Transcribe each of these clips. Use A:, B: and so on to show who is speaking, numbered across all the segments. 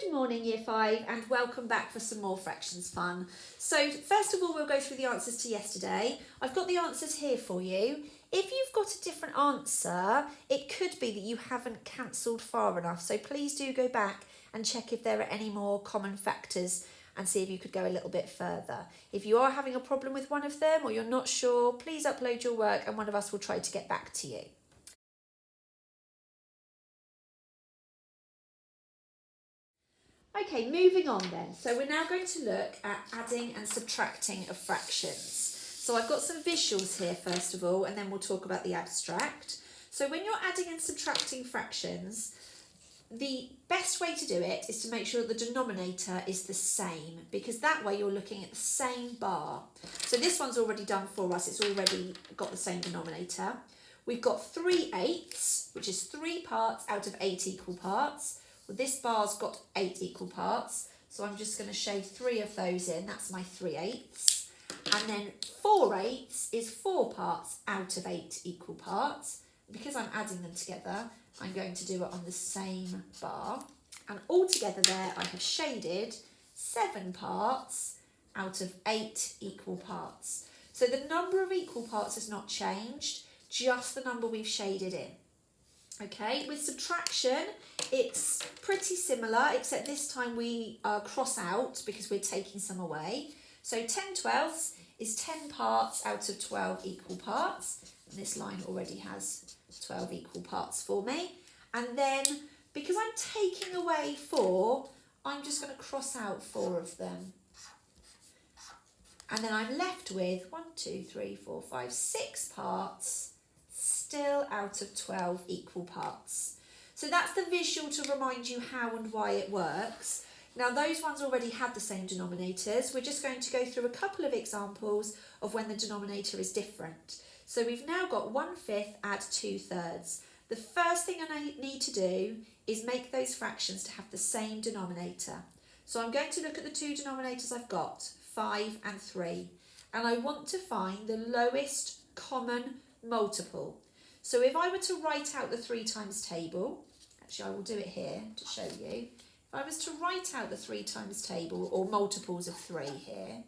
A: Good morning Year 5 and welcome back for some more fractions fun. So first of all we'll go through the answers to yesterday. I've got the answers here for you. If you've got a different answer, it could be that you haven't cancelled far enough. So please do go back and check if there are any more common factors and see if you could go a little bit further. If you are having a problem with one of them or you're not sure, please upload your work and one of us will try to get back to you. Okay, moving on then. So we're now going to look at adding and subtracting of fractions. So I've got some visuals here first of all, and then we'll talk about the abstract. So when you're adding and subtracting fractions, the best way to do it is to make sure the denominator is the same, because that way you're looking at the same bar. So this one's already done for us, it's already got the same denominator. We've got 3/8, which is 3 parts out of 8 equal parts. Well, this bar's got 8 equal parts, so I'm just going to shade 3 of those in. That's my 3/8. And then 4/8 is 4 parts out of 8 equal parts. Because I'm adding them together, I'm going to do it on the same bar. And altogether there, I have shaded 7 parts out of 8 equal parts. So the number of equal parts has not changed, just the number we've shaded in. Okay, with subtraction, it's pretty similar, except this time we cross out because we're taking some away. So 10/12 is 10 parts out of 12 equal parts. And this line already has 12 equal parts for me. And then, because I'm taking away 4, I'm just going to cross out 4 of them. And then I'm left with 1, 2, 3, 4, 5, 6 parts still out of 12 equal parts. So that's the visual to remind you how and why it works. Now those ones already had the same denominators. We're just going to go through a couple of examples of when the denominator is different. So we've now got 1/5 add 2/3. The first thing I need to do is make those fractions to have the same denominator. So I'm going to look at the two denominators I've got, 5 and 3, and I want to find the lowest common multiple. So if I were to write out the 3 times table, actually I will do it here to show you. If I was to write out the 3 times table, or multiples of 3 here,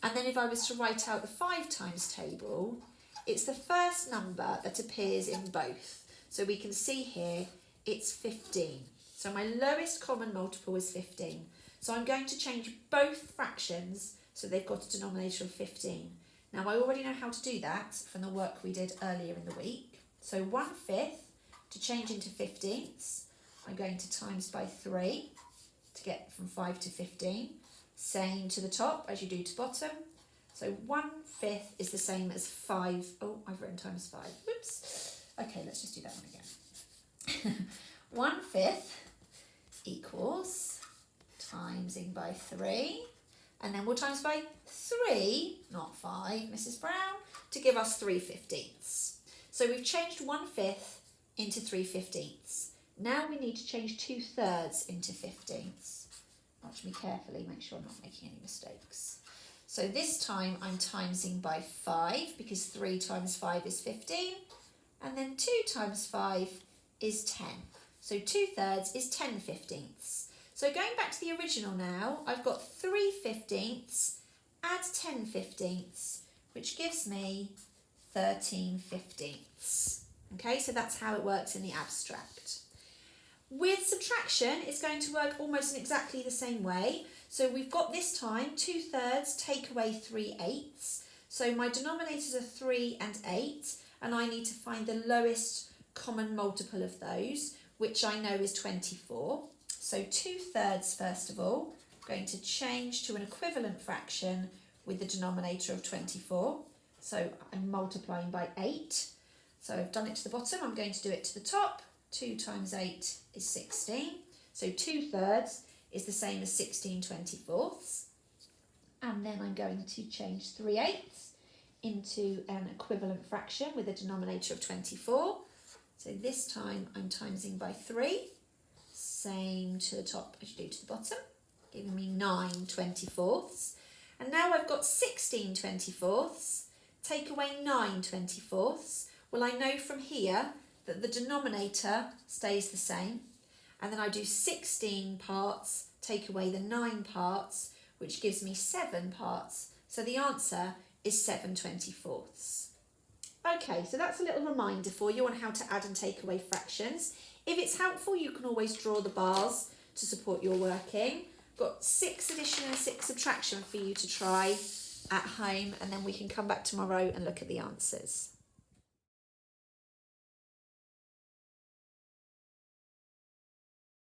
A: and then if I was to write out the 5 times table, it's the first number that appears in both. So we can see here, it's 15. So my lowest common multiple is 15. So I'm going to change both fractions so they've got a denominator of 15. Now I already know how to do that from the work we did earlier in the week. So 1/5 to change into 15ths, I'm going to times by 3 to get from 5 to 15. Same to the top as you do to bottom. So 1/5 is the same as 5. Oh, I've written times 5. Whoops. Okay, let's just do that one again. 1/5 equals timesing by 3. And then we'll times by 3, not 5, Mrs. Brown, to give us 3/15. So we've changed 1/5 into 3/15. Now we need to change 2/3 into 15ths. Watch me carefully, make sure I'm not making any mistakes. So this time I'm timesing by 5 because 3 times 5 is 15. And then 2 times 5 is 10. So 2/3 is 10/15. So going back to the original now, I've got 3/15 add 10/15, which gives me 13/15. Okay, so that's how it works in the abstract. With subtraction, it's going to work almost in exactly the same way. So we've got this time 2/3 take away 3/8. So my denominators are 3 and 8, and I need to find the lowest common multiple of those, which I know is 24. So 2/3 first of all, I'm going to change to an equivalent fraction with the denominator of 24. So I'm multiplying by 8. So I've done it to the bottom, I'm going to do it to the top. 2 times 8 is 16. So 2/3 is the same as 16/24. And then I'm going to change 3/8 into an equivalent fraction with a denominator of 24. So this time I'm timesing by 3. Same to the top as you do to the bottom, giving me 9/24. And now I've got 16/24. Take away 9/24. Well, I know from here that the denominator stays the same and then I do 16 parts, take away the 9 parts, which gives me 7 parts. So the answer is 7/24. Okay, so that's a little reminder for you on how to add and take away fractions. If it's helpful, you can always draw the bars to support your working. Got 6 addition and 6 subtraction for you to try at home, and then we can come back tomorrow and look at the answers.